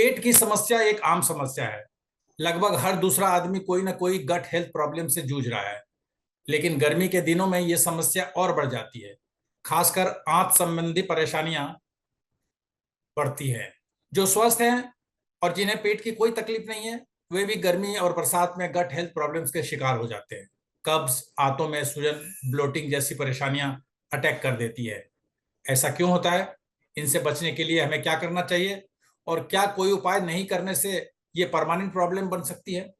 पेट की समस्या एक आम समस्या है। लगभग हर दूसरा आदमी कोई ना कोई गट हेल्थ प्रॉब्लम से जूझ रहा है। लेकिन गर्मी के दिनों में यह समस्या और बढ़ जाती है। खासकर आंत संबंधी परेशानियां बढ़ती है। जो स्वस्थ हैं और जिन्हें पेट की कोई तकलीफ नहीं है, वे भी गर्मी और बरसात में गट हेल्थ प्रॉब्लम्स के शिकार हो जाते हैं। कब्ज, आंतों में सूजन, ब्लोटिंग जैसी परेशानियां अटैक कर देती है। ऐसा क्यों होता है? इनसे बचने के लिए हमें क्या करना चाहिए? और क्या कोई उपाय नहीं करने से ये परमानेंट प्रॉब्लम बन सकती है?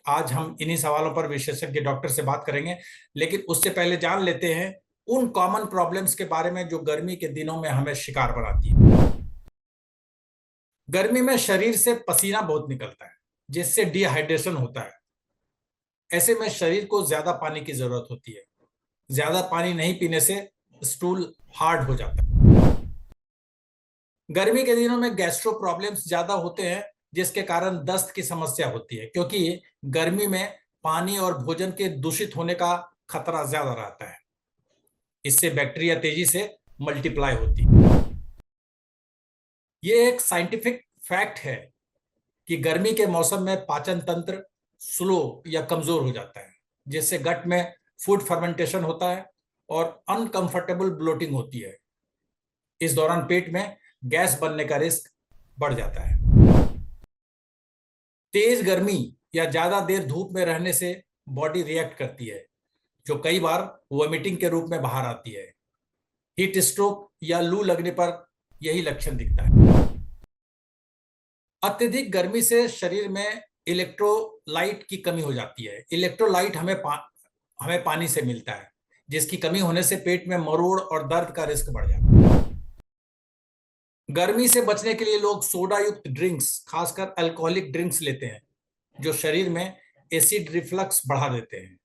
आज हम इन्हीं सवालों पर विशेषज्ञ डॉक्टर से बात करेंगे। लेकिन उससे पहले जान लेते हैं उन कॉमन प्रॉब्लम्स के बारे में जो गर्मी के दिनों में हमें शिकार बनाती है। गर्मी में शरीर से पसीना बहुत निकलता है, जिससे डिहाइड्रेशन होता है। ऐसे में शरीर को ज्यादा पानी की जरूरत होती है। ज्यादा पानी नहीं पीने से स्टूल हार्ड हो जाता है। गर्मी के दिनों में गैस्ट्रो प्रॉब्लम्स ज्यादा होते हैं, जिसके कारण दस्त की समस्या होती है, क्योंकि गर्मी में पानी और भोजन के दूषित होने का खतरा ज्यादा रहता है। इससे बैक्टीरिया तेजी से मल्टीप्लाई होती है। ये एक साइंटिफिक फैक्ट है कि गर्मी के मौसम में पाचन तंत्र स्लो या कमजोर हो जाता है, जिससे गट में फूड फर्मेंटेशन होता है और अनकंफर्टेबल ब्लोटिंग होती है। इस दौरान पेट में गैस बनने का रिस्क बढ़ जाता है। तेज गर्मी या ज्यादा देर धूप में रहने से बॉडी रिएक्ट करती है, जो कई बार वोमिटिंग के रूप में बाहर आती है। हीट स्ट्रोक या लू लगने पर यही लक्षण दिखता है। अत्यधिक गर्मी से शरीर में इलेक्ट्रोलाइट की कमी हो जाती है। इलेक्ट्रोलाइट हमें पानी से मिलता है, जिसकी कमी होने से पेट में मरोड़ और दर्द का रिस्क बढ़ जाता है। गर्मी से बचने के लिए लोग सोडा युक्त ड्रिंक्स, खासकर अल्कोहलिक ड्रिंक्स लेते हैं, जो शरीर में एसिड रिफ्लक्स बढ़ा देते हैं,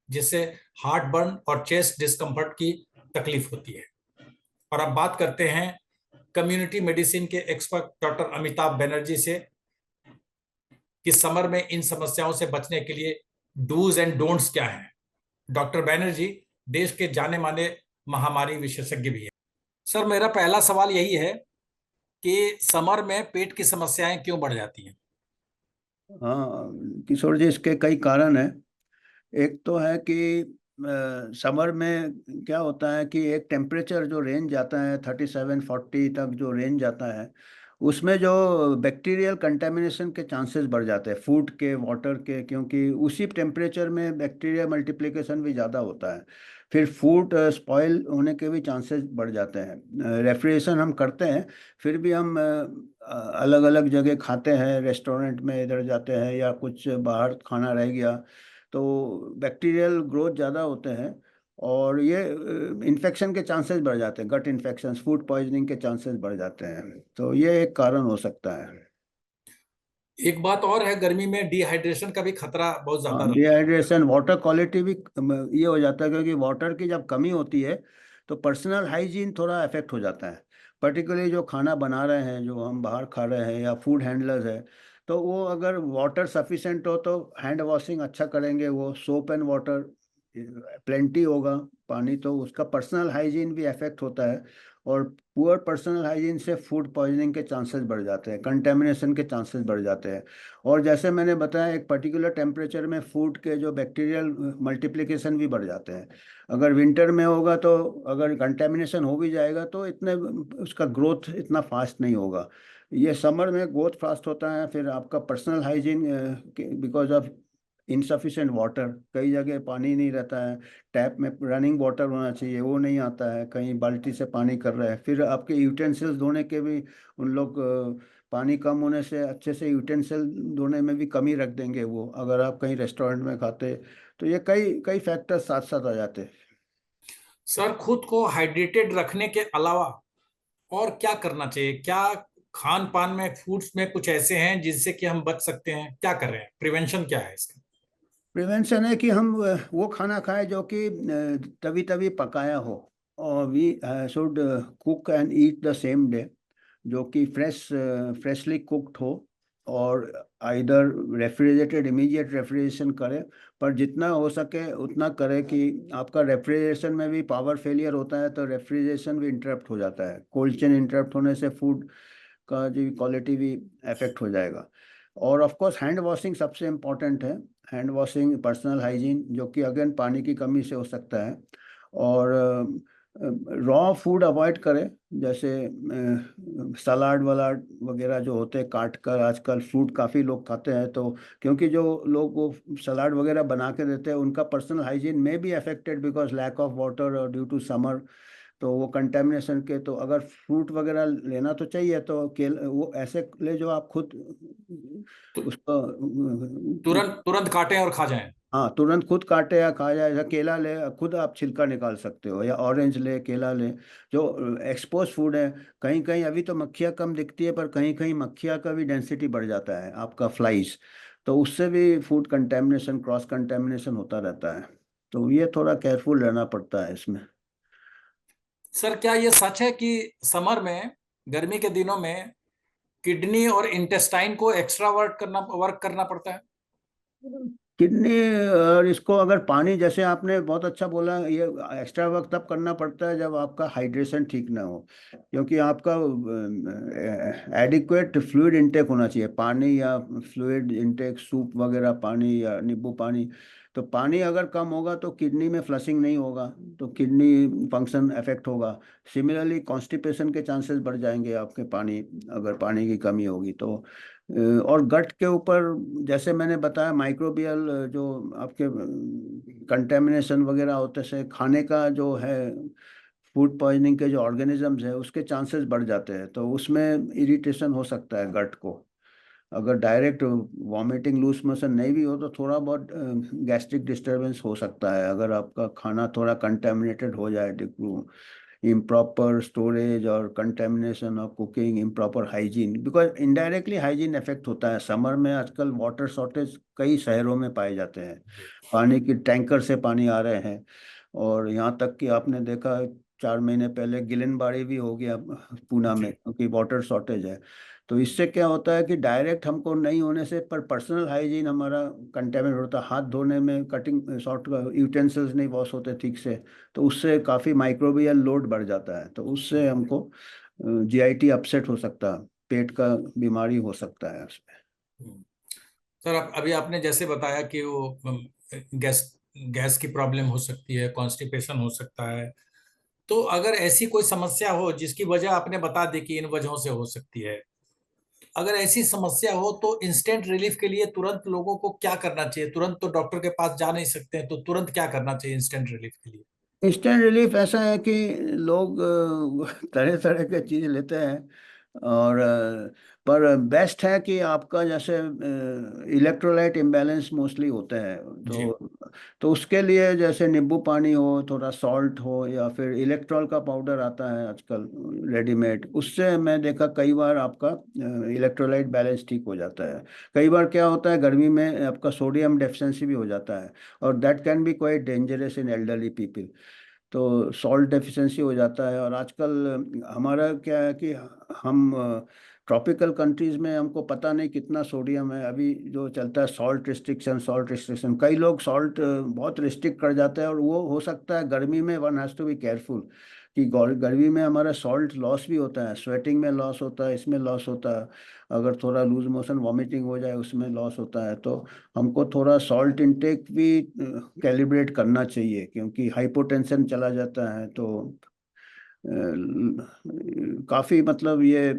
जिससे हार्ट बर्न और चेस्ट डिस्कम्फर्ट की तकलीफ होती है। और अब बात करते हैं कम्युनिटी मेडिसिन के एक्सपर्ट डॉक्टर अमिताभ बनर्जी से कि समर में इन समस्याओं से बचने के लिए डूज एंड डोंट्स क्या हैं। डॉक्टर बनर्जी देश के जाने माने महामारी विशेषज्ञ भी हैं। सर, मेरा पहला सवाल यही है कि समर में पेट की समस्याएं क्यों बढ़ जाती हैं? हाँ किशोर जी, इसके कई कारण हैं। एक तो है कि समर में क्या होता है कि एक टेम्परेचर जो रेंज जाता है 37-40 तक, जो रेंज जाता है उसमें जो बैक्टीरियल कंटेमिनेशन के चांसेस बढ़ जाते हैं, फूड के, वाटर के, क्योंकि उसी टेम्परेचर में बैक्टीरिया मल्टीप्लिकेशन भी ज़्यादा होता है। फिर फूड स्पॉइल होने के भी चांसेस बढ़ जाते हैं। रेफ्रिजरेशन हम करते हैं, फिर भी हम अलग अलग जगह खाते हैं, रेस्टोरेंट में इधर जाते हैं या कुछ बाहर खाना रह गया तो बैक्टीरियल ग्रोथ ज़्यादा होते हैं और ये इन्फेक्शन के चांसेस बढ़ जाते हैं, गट इन्फेक्शन, फूड पॉइजनिंग के चांसेस बढ़ जाते हैं। तो ये एक कारण हो सकता है। एक बात और है, गर्मी में डिहाइड्रेशन का भी खतरा बहुत ज्यादा हाँ, रहता है। डिहाइड्रेशन, वाटर क्वालिटी भी ये हो जाता है, क्योंकि वाटर की जब कमी होती है तो पर्सनल हाइजीन थोड़ा इफेक्ट हो जाता है। पर्टिकुलरली जो खाना बना रहे हैं, जो हम बाहर खा रहे हैं या फूड हैंडलर्स है, तो वो अगर वाटर सफिशेंट हो तो हैंड वॉशिंग अच्छा करेंगे, वो सोप एंड वाटर प्लेंटी होगा पानी, तो उसका पर्सनल हाइजीन भी अफेक्ट होता है। और पुअर पर्सनल हाइजीन से फूड पॉइजनिंग के चांसेस बढ़ जाते हैं, कंटेमिनेशन के चांसेस बढ़ जाते हैं। और जैसे मैंने बताया, एक पर्टिकुलर टेम्परेचर में फूड के जो बैक्टीरियल मल्टीप्लिकेशन भी बढ़ जाते हैं। अगर विंटर में होगा तो अगर कंटेमिनेशन हो भी जाएगा तो इतने उसका ग्रोथ इतना फास्ट नहीं होगा। ये समर में ग्रोथ फास्ट होता है। फिर आपका personal hygiene, because of insufficient water, कई जगह पानी नहीं रहता है, टैप में रनिंग वाटर होना चाहिए वो नहीं आता है, कहीं बाल्टी से पानी कर रहे हैं। फिर आपके यूटेंसिल्स धोने के भी उन लोग पानी कम होने से अच्छे से यूटेंसिल धोने में भी कमी रख देंगे वो, अगर आप कहीं रेस्टोरेंट में खाते। तो ये कई कई फैक्टर्स साथ साथ आ जाते हैं। सर, खुद को हाइड्रेटेड रखने के अलावा और क्या करना चाहिए? क्या खान पान में, फूड्स में कुछ ऐसे हैं जिनसे कि हम बच सकते हैं? क्या कर रहे हैं? प्रिवेंशन क्या है इसका? प्रिवेंशन है कि हम वो खाना खाएं जो कि तभी तभी पकाया हो, और we should cook and eat the same day, जो कि फ्रेशली कुक्ड हो। और आइदर रेफ्रिजरेटेड, इमीडिएट रेफ्रिजरेशन करें, पर जितना हो सके उतना करें कि आपका रेफ्रिजरेशन में भी पावर फेलियर होता है तो रेफ्रिजरेशन भी इंटरप्ट हो जाता है। कोल्ड चेन इंटरप्ट होने से फूड का जो क्वालिटी भी अफेक्ट हो जाएगा। और ऑफ कोर्स हैंड वॉशिंग सबसे इम्पोर्टेंट है। हैंड वॉशिंग, पर्सनल हाइजीन, जो कि अगेन पानी की कमी से हो सकता है। और रॉ फूड अवॉइड करें, जैसे सलाद वलाड वगैरह जो होते हैं काट कर, आजकल फ्रूट काफ़ी लोग खाते हैं, तो क्योंकि जो लोग वो सलाद वगैरह बना के देते हैं उनका पर्सनल हाइजीन में भी affected because lack of water और ड्यू टू समर, तो वो कंटेमिनेशन के, तो अगर फ्रूट वगैरह लेना तो चाहिए तो केल वो ऐसे ले जो आप खुद तो उसको तुरंत तुरंत काटें और खा जाएं। हाँ तुरंत खुद काटे या खाया जाए। जैसे केला ले, खुद आप छिलका निकाल सकते हो, या ऑरेंज ले, केला ले, जो एक्सपोज फूड है। कहीं कहीं अभी तो मक्खियाँ कम दिखती है, पर कहीं कहीं मक्खियाँ का भी डेंसिटी बढ़ जाता है, आपका फ्लाइज, तो उससे भी फूड कंटेमिनेशन, क्रॉस कंटेमिनेशन होता रहता है। तो ये थोड़ा केयरफुल रहना पड़ता है इसमें। सर क्या ये सच है कि समर में, गर्मी के दिनों में, किडनी और इंटेस्टाइन को एक्स्ट्रा वर्क करना पड़ता है? किडनी, और इसको अगर पानी, जैसे आपने बहुत अच्छा बोला, ये एक्स्ट्रा वर्क तब करना पड़ता है जब आपका हाइड्रेशन ठीक ना हो, क्योंकि आपका एडिक्वेट फ्लूइड इंटेक होना चाहिए, पानी या फ्लूइड इंटेक, सूप वगैरह पानी या नींबू पानी। तो पानी अगर कम होगा तो किडनी में फ्लशिंग नहीं होगा, तो किडनी फंक्शन अफेक्ट होगा। सिमिलरली कॉन्स्टिपेशन के चांसेस बढ़ जाएंगे आपके, पानी अगर पानी की कमी होगी तो। और गट के ऊपर, जैसे मैंने बताया, माइक्रोबियल जो आपके कंटेमिनेशन वगैरह होते से खाने का जो है, फूड पॉइजनिंग के जो ऑर्गेनिजम्स है उसके चांसेस बढ़ जाते हैं, तो उसमें इरिटेशन हो सकता है गट को। अगर डायरेक्ट वॉमिटिंग, लूज मोशन नहीं भी हो तो थोड़ा बहुत गैस्ट्रिक डिस्टरबेंस हो सकता है, अगर आपका खाना थोड़ा कंटेमिनेटेड हो जाए, improper storage और contamination of cooking, improper hygiene, because indirectly hygiene effect होता है। समर में आजकल वाटर शॉर्टेज कई शहरों में पाए जाते हैं, पानी की टैंकर से पानी आ रहे हैं, और यहाँ तक कि आपने देखा 4 महीने पहले गिलनबाड़ी भी हो गया पूना में, जी। क्योंकि वाटर शॉर्टेज है। तो इससे क्या होता है कि डायरेक्ट हमको नहीं होने से, पर पर्सनल हाइजीन हमारा कंटेमिनेट होता है, हाथ धोने में, कटिंग सॉर्ट यूटेंसिल्स नहीं वॉश होते ठीक से, तो उससे काफ़ी माइक्रोबियल लोड बढ़ जाता है, तो उससे हमको जीआईटी अपसेट हो सकता है, पेट का बीमारी हो सकता है उसमें। सर अभी आपने जैसे बताया कि वो गैस गैस की प्रॉब्लम हो सकती है, कॉन्स्टिपेशन हो सकता है। तो अगर ऐसी कोई समस्या हो जिसकी वजह आपने बता दी कि इन वजहों से हो सकती है, अगर ऐसी समस्या हो तो इंस्टेंट रिलीफ के लिए तुरंत लोगों को क्या करना चाहिए? तुरंत तो डॉक्टर के पास जा नहीं सकते हैं, तो तुरंत क्या करना चाहिए इंस्टेंट रिलीफ के लिए? इंस्टेंट रिलीफ ऐसा है कि लोग तरह तरह के चीज़ लेते हैं, और पर बेस्ट है कि आपका जैसे इलेक्ट्रोलाइट इम्बैलेंस मोस्टली होते हैं, जी। तो उसके लिए जैसे नींबू पानी हो, थोड़ा सॉल्ट हो, या फिर इलेक्ट्रॉल का पाउडर आता है आजकल रेडीमेड, उससे मैं देखा कई बार आपका इलेक्ट्रोलाइट बैलेंस ठीक हो जाता है। कई बार क्या होता है, गर्मी में आपका सोडियम डेफिशिएंसी भी हो जाता है, और that can be quite dangerous in elderly people, तो सॉल्ट डेफिशिएंसी हो जाता है। और आजकल हमारा क्या है कि हम ट्रॉपिकल कंट्रीज में, हमको पता नहीं कितना सोडियम है, अभी जो चलता है सॉल्ट रिस्ट्रिक्शन, सॉल्ट रिस्ट्रिक्शन, कई लोग सॉल्ट बहुत रिस्ट्रिक्ट कर जाते हैं, और वो हो सकता है गर्मी में one has to be careful कि गर्मी में हमारा सॉल्ट लॉस भी होता है, स्वेटिंग में लॉस होता है, इसमें लॉस होता है, अगर थोड़ा लूज मोशन वॉमिटिंग हो जाए उसमें लॉस होता है, तो हमको थोड़ा सॉल्ट इंटेक भी कैलिब्रेट करना चाहिए, क्योंकि हाइपोटेंशन चला जाता है तो काफ़ी, मतलब ये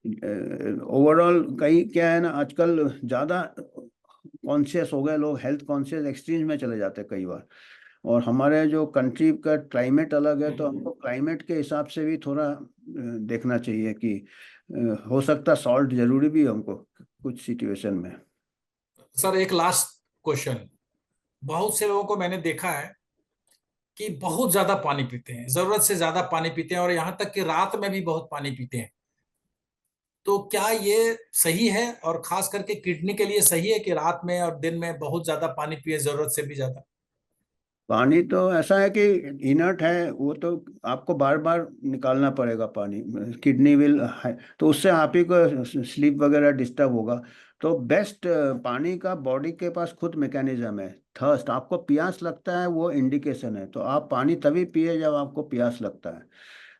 ओवरऑल, कहीं क्या है ना, आजकल ज़्यादा कॉन्शियस हो गए लोग, हेल्थ कॉन्शियस एक्सट्रीम में चले जाते हैं कई बार। और हमारे जो कंट्री का क्लाइमेट अलग है, तो हमको क्लाइमेट के हिसाब से भी थोड़ा देखना चाहिए कि हो सकता सॉल्ट जरूरी भी है हमको कुछ सिचुएशन में। सर एक लास्ट क्वेश्चन। बहुत से लोगों को मैंने देखा है कि बहुत ज्यादा पानी पीते हैं, जरूरत से ज्यादा पानी पीते हैं, और यहां तक कि रात में भी बहुत पानी पीते हैं। तो क्या ये सही है? और खास करके किडनी के लिए सही है कि रात में और दिन में बहुत ज्यादा पानी पिए, जरूरत से भी ज्यादा? पानी तो ऐसा है कि इनर्ट है, वो तो आपको बार बार निकालना पड़ेगा पानी, किडनी विल, तो उससे आप ही को स्लीप वगैरह डिस्टर्ब होगा। तो बेस्ट, पानी का बॉडी के पास खुद मैकेनिज्म है, थर्स्ट, आपको प्यास लगता है वो इंडिकेशन है, तो आप पानी तभी पिए जब आपको प्यास लगता है।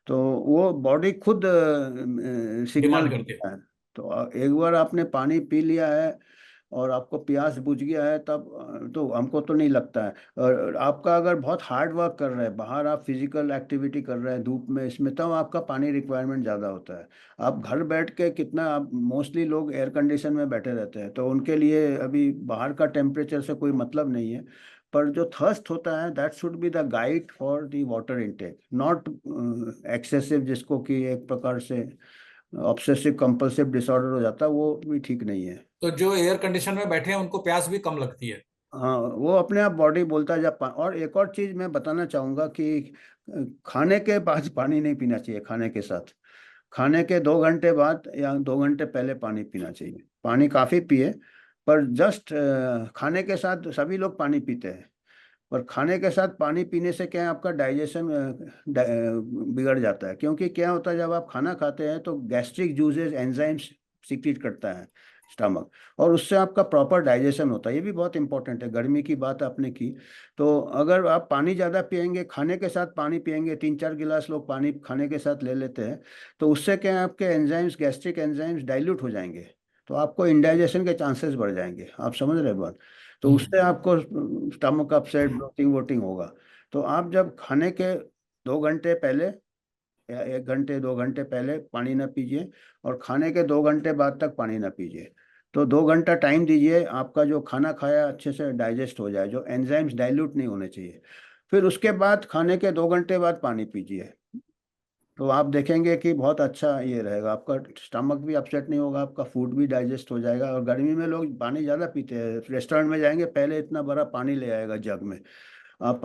तो वो बॉडी खुद सिग्नल डिमांड करते हैं। देता है। तो एक बार आपने पानी पी लिया है और आपको प्यास बुझ गया है, तब तो हमको तो नहीं लगता है। और आपका अगर बहुत हार्ड वर्क कर रहे हैं, बाहर आप फिजिकल एक्टिविटी कर रहे हैं धूप में इसमें, तब आपका पानी रिक्वायरमेंट ज़्यादा होता है। आप घर बैठ के कितना, आप मोस्टली लोग एयर कंडीशन में बैठे रहते हैं, तो उनके लिए अभी बाहर का टेम्परेचर से कोई मतलब नहीं है। पर जो थर्स्ट होता है, that should be the guide for the water intake, not excessive, जिसको कि एक प्रकार से ऑब्सेसिव कंपल्सिव डिसऑर्डर हो जाता है, वो भी ठीक नहीं है। तो जो एयर कंडीशन में बैठे हैं उनको प्यास भी कम लगती है। हाँ, वो अपने आप बॉडी बोलता है जब और एक और चीज़ मैं बताना चाहूँगा कि खाने के बाद पानी नहीं पीना चाहिए। खाने के साथ, खाने के 2 घंटे बाद या 2 घंटे पहले पानी पीना चाहिए। पानी काफ़ी पिए, पर जस्ट खाने के साथ सभी लोग पानी पीते हैं, पर खाने के साथ पानी पीने से क्या है, आपका डाइजेशन बिगड़ जाता है। क्योंकि क्या होता है, जब आप खाना खाते हैं तो गैस्ट्रिक जूसेस एंजाइम्स सीक्रेट करता है स्टमक, और उससे आपका प्रॉपर डाइजेशन होता है। ये भी बहुत इंपॉर्टेंट है। गर्मी की बात आपने की, तो अगर आप पानी ज़्यादा पियेंगे, खाने के साथ पानी पियेंगे, 3-4 गिलास लोग पानी खाने के साथ ले लेते हैं, तो उससे क्या है, आपके एंजाइम्स, गैस्ट्रिक एंजाइम्स डाइल्यूट हो जाएंगे, तो आपको इंडाइजेशन के चांसेस बढ़ जाएंगे। आप समझ रहे हैं बात? तो उससे हम्म। आपको स्टमक अपसेट, ब्लोटिंग वोटिंग होगा। तो आप जब खाने के 2 घंटे पहले या 1 घंटे 2 घंटे पहले पानी ना पीजिए, और खाने के 2 घंटे बाद तक पानी ना पीजिए। तो 2 घंटा टाइम दीजिए, आपका जो खाना खाया अच्छे से डाइजेस्ट हो जाए, जो एंजाइम्स डाइल्यूट नहीं होने चाहिए। फिर उसके बाद खाने के 2 घंटे बाद पानी पीजिए, तो आप देखेंगे कि बहुत अच्छा ये रहेगा। आपका स्टमक भी अपसेट नहीं होगा, आपका फूड भी डाइजेस्ट हो जाएगा। और गर्मी में लोग पानी ज़्यादा पीते हैं, रेस्टोरेंट में जाएंगे पहले इतना बड़ा पानी ले आएगा जग में। आप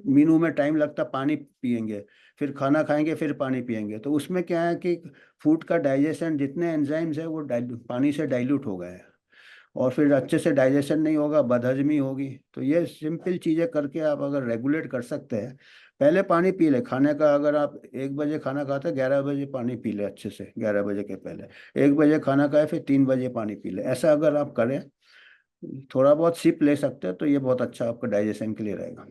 मीनू में टाइम लगता, पानी पियेंगे, फिर खाना खाएंगे, फिर पानी पियेंगे, तो उसमें क्या है कि फूड का डाइजेशन, जितने एंजाइम्स है वो पानी से डाइल्यूट हो गए हैं, और फिर अच्छे से डाइजेशन नहीं होगा, बदहजमी होगी। तो ये सिंपल चीज़ें करके आप अगर रेगुलेट कर सकते हैं, पहले पानी पी ले खाने का। अगर आप 1 बजे खाना खाते हैं, 11 बजे पानी पी ले अच्छे से, 11 बजे के पहले। 1 बजे खाना खाए, फिर 3 बजे पानी पी ले। ऐसा अगर आप करें, थोड़ा बहुत सिप ले सकते हैं, तो ये बहुत अच्छा आपका डाइजेशन के लिए रहेगा।